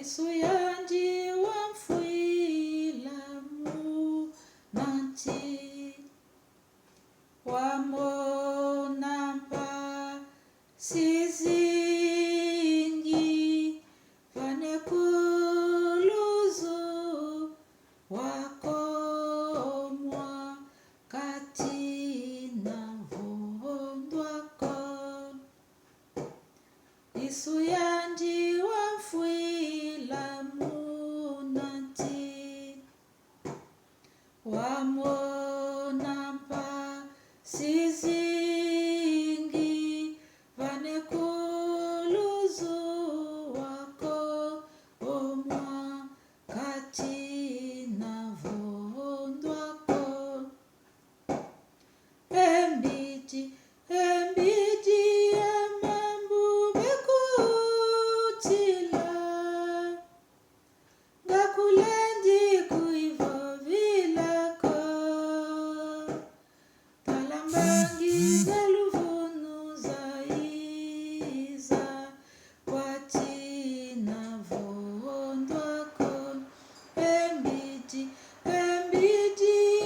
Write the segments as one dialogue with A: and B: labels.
A: isuyanji wamfuila munanchi wamonamba sizingi vanekuluzu wakomwa katina vondwako isuyanji wamfuila munanchi wamonamba sizingi vanekuluzu wako omwa katina vondwako embiji ya mambu bekutila ngakulendi kuivo vilako talambangiza luvunu zaiza kwatina vondwako embiji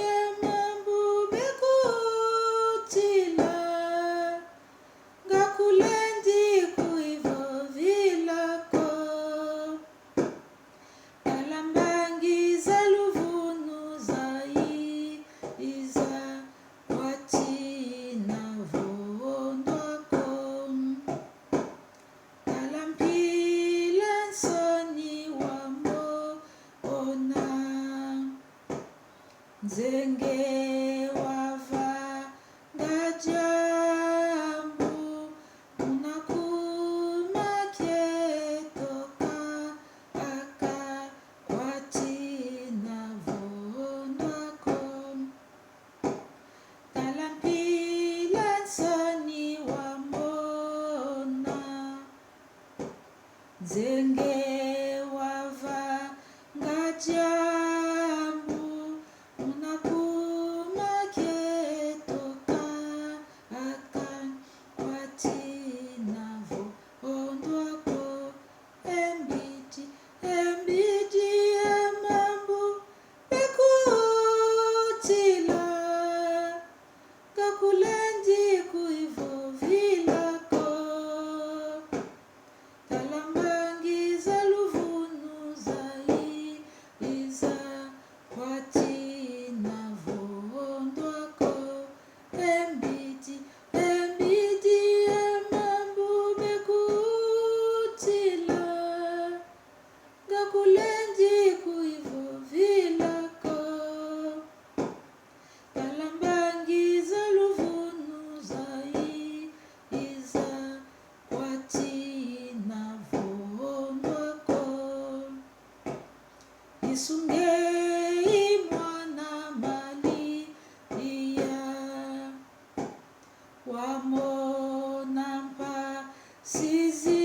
A: ya mambu bekutila ngakulendi kuivo vilako talambangiza luvunu zaiza kwatina vondwako talampila nsoni wamona nzenge wava ngajambu unakumakietoka aka kwatina vondwako talampila nsoni wamona nzenge wava ngajambu unakumakietoka aka kwatina vondwako embiji ya mambu bekutila ngakulendi kuivo vilako talambangiza luvunu zaiza kwatina vondwako embiji ya mambu bekutila ngakulendi kuivo vilako talambangiza luvunu zaiza kwatina vondwako isungei mwana malia wamonamba sizingi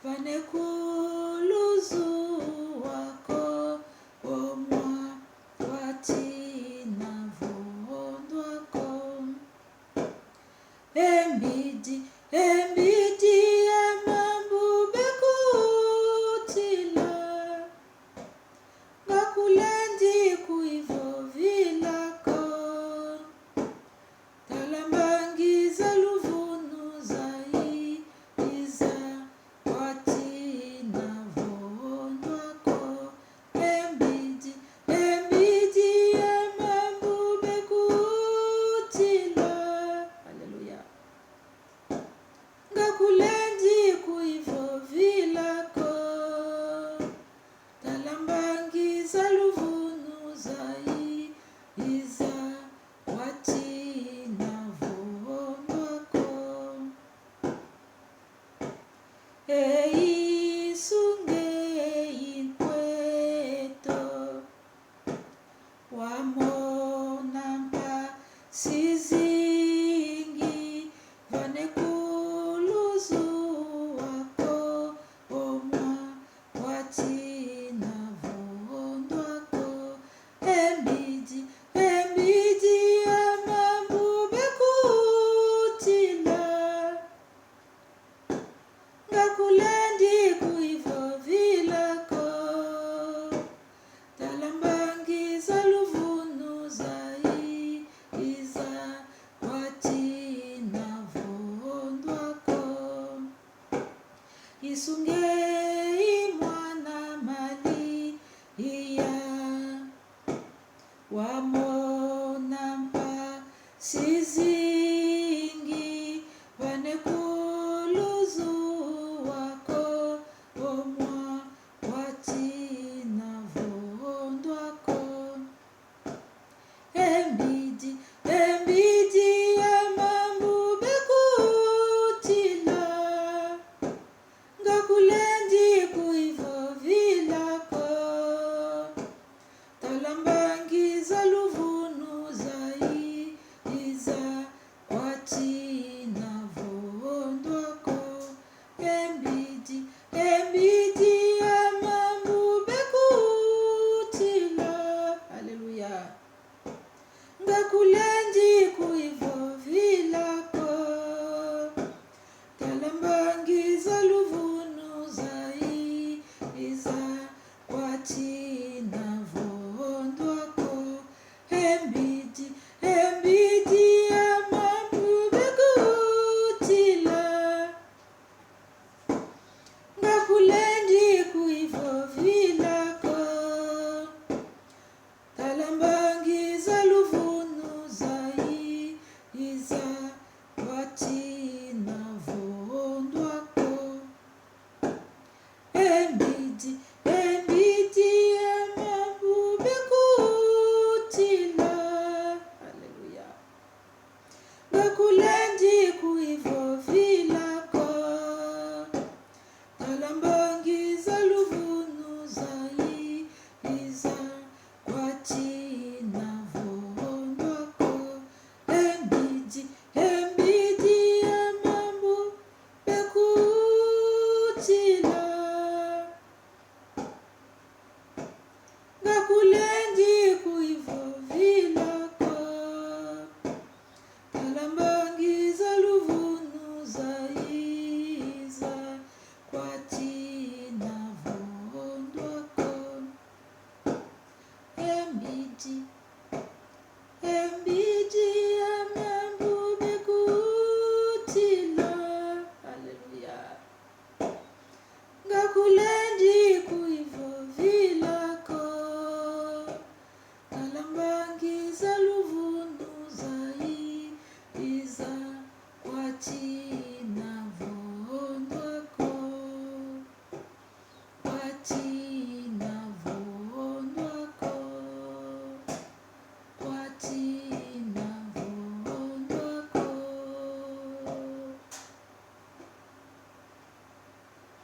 A: vanekuluzu wako omwa kwatina vondwako embiji ya mambu bekutila ngakulendi kuivo vilako talambangiza luvunu zaiza kwatina vondwako embiji ya mambu bekutila haleluya ngaku wisunge